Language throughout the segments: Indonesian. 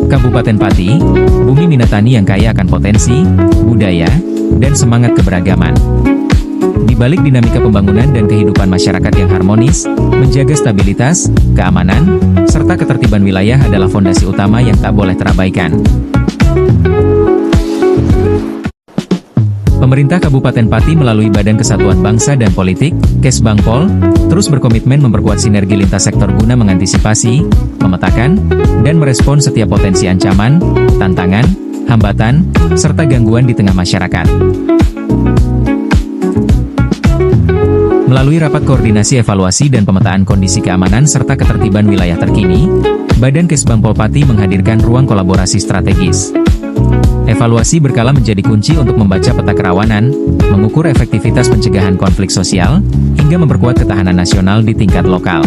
Kabupaten Pati, bumi Minatani yang kaya akan potensi, budaya, dan semangat keberagaman. Di balik dinamika pembangunan dan kehidupan masyarakat yang harmonis, menjaga stabilitas, keamanan, serta ketertiban wilayah adalah fondasi utama yang tak boleh terabaikan. Pemerintah Kabupaten Pati melalui Badan Kesatuan Bangsa dan Politik, Kesbangpol, terus berkomitmen memperkuat sinergi lintas sektor guna mengantisipasi, memetakan, dan merespons setiap potensi ancaman, tantangan, hambatan, serta gangguan di tengah masyarakat. Melalui rapat koordinasi evaluasi dan pemetaan kondisi keamanan serta ketertiban wilayah terkini, Badan Kesbangpol Pati menghadirkan ruang kolaborasi strategis. Evaluasi berkala menjadi kunci untuk membaca peta kerawanan, mengukur efektivitas pencegahan konflik sosial, hingga memperkuat ketahanan nasional di tingkat lokal.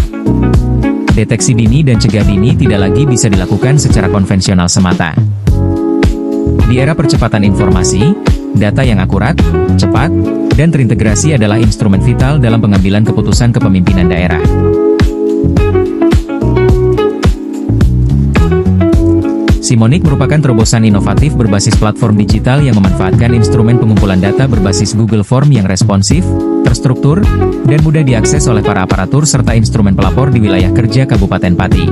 Deteksi dini dan cegah dini tidak lagi bisa dilakukan secara konvensional semata. Di era percepatan informasi, data yang akurat, cepat, dan terintegrasi adalah instrumen vital dalam pengambilan keputusan kepemimpinan daerah. Simonik merupakan terobosan inovatif berbasis platform digital yang memanfaatkan instrumen pengumpulan data berbasis Google Form yang responsif, terstruktur, dan mudah diakses oleh para aparatur serta instrumen pelapor di wilayah kerja Kabupaten Pati.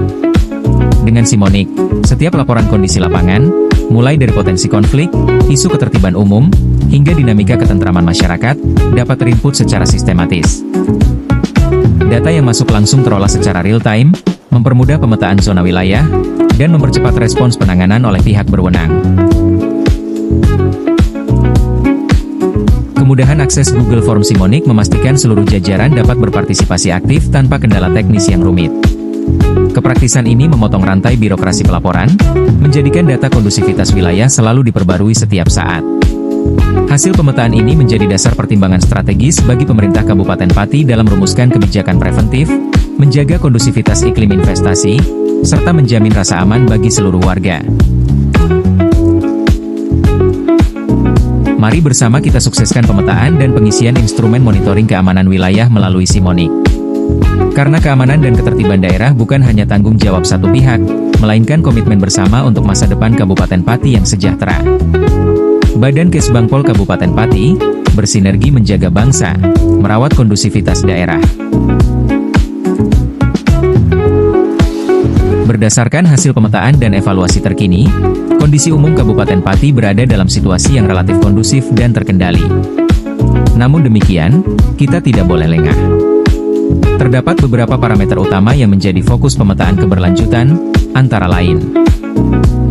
Dengan Simonik, setiap laporan kondisi lapangan, mulai dari potensi konflik, isu ketertiban umum, hingga dinamika ketentraman masyarakat, dapat terinput secara sistematis. Data yang masuk langsung terolah secara real-time, mempermudah pemetaan zona wilayah, dan mempercepat respons penanganan oleh pihak berwenang. Kemudahan akses Google Form Simonik memastikan seluruh jajaran dapat berpartisipasi aktif tanpa kendala teknis yang rumit. Kepraktisan ini memotong rantai birokrasi pelaporan, menjadikan data kondusivitas wilayah selalu diperbarui setiap saat. Hasil pemetaan ini menjadi dasar pertimbangan strategis bagi pemerintah Kabupaten Pati dalam merumuskan kebijakan preventif, menjaga kondusivitas iklim investasi, serta menjamin rasa aman bagi seluruh warga. Mari bersama kita sukseskan pemetaan dan pengisian instrumen monitoring keamanan wilayah melalui Simonik. Karena keamanan dan ketertiban daerah bukan hanya tanggung jawab satu pihak, melainkan komitmen bersama untuk masa depan Kabupaten Pati yang sejahtera. Badan Kesbangpol Kabupaten Pati, bersinergi menjaga bangsa, merawat kondusivitas daerah. Berdasarkan hasil pemetaan dan evaluasi terkini, kondisi umum Kabupaten Pati berada dalam situasi yang relatif kondusif dan terkendali. Namun demikian, kita tidak boleh lengah. Terdapat beberapa parameter utama yang menjadi fokus pemetaan keberlanjutan, antara lain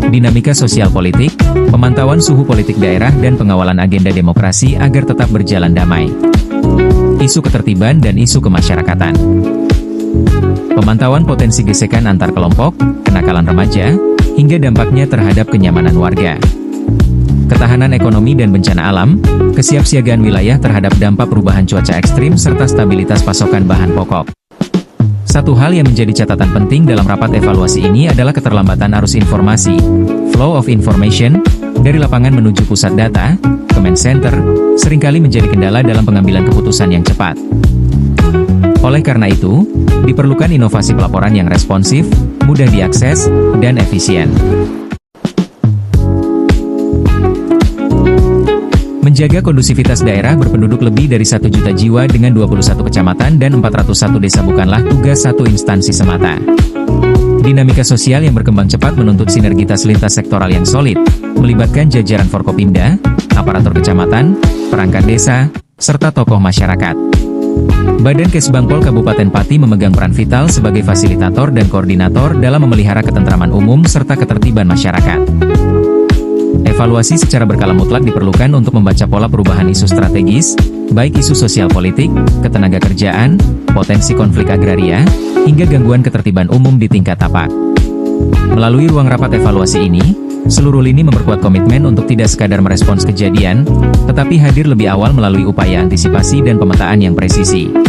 dinamika sosial politik, pemantauan suhu politik daerah dan pengawalan agenda demokrasi agar tetap berjalan damai, isu ketertiban dan isu kemasyarakatan, pemantauan potensi gesekan antar kelompok, kenakalan remaja, hingga dampaknya terhadap kenyamanan warga, ketahanan ekonomi dan bencana alam, kesiapsiagaan wilayah terhadap dampak perubahan cuaca ekstrim serta stabilitas pasokan bahan pokok. Satu hal yang menjadi catatan penting dalam rapat evaluasi ini adalah keterlambatan arus informasi, flow of information, dari lapangan menuju pusat data, command center, seringkali menjadi kendala dalam pengambilan keputusan yang cepat. Oleh karena itu, diperlukan inovasi pelaporan yang responsif, mudah diakses, dan efisien. Menjaga kondusivitas daerah berpenduduk lebih dari 1 juta jiwa dengan 21 kecamatan dan 401 desa bukanlah tugas satu instansi semata. Dinamika sosial yang berkembang cepat menuntut sinergitas lintas sektoral yang solid, melibatkan jajaran Forkopimda, aparatur kecamatan, perangkat desa, serta tokoh masyarakat. Badan Kesbangpol Kabupaten Pati memegang peran vital sebagai fasilitator dan koordinator dalam memelihara ketentraman umum serta ketertiban masyarakat. Evaluasi secara berkala mutlak diperlukan untuk membaca pola perubahan isu strategis, baik isu sosial politik, ketenagakerjaan, potensi konflik agraria, hingga gangguan ketertiban umum di tingkat tapak. Melalui ruang rapat evaluasi ini, seluruh lini memperkuat komitmen untuk tidak sekadar merespons kejadian, tetapi hadir lebih awal melalui upaya antisipasi dan pemetaan yang presisi.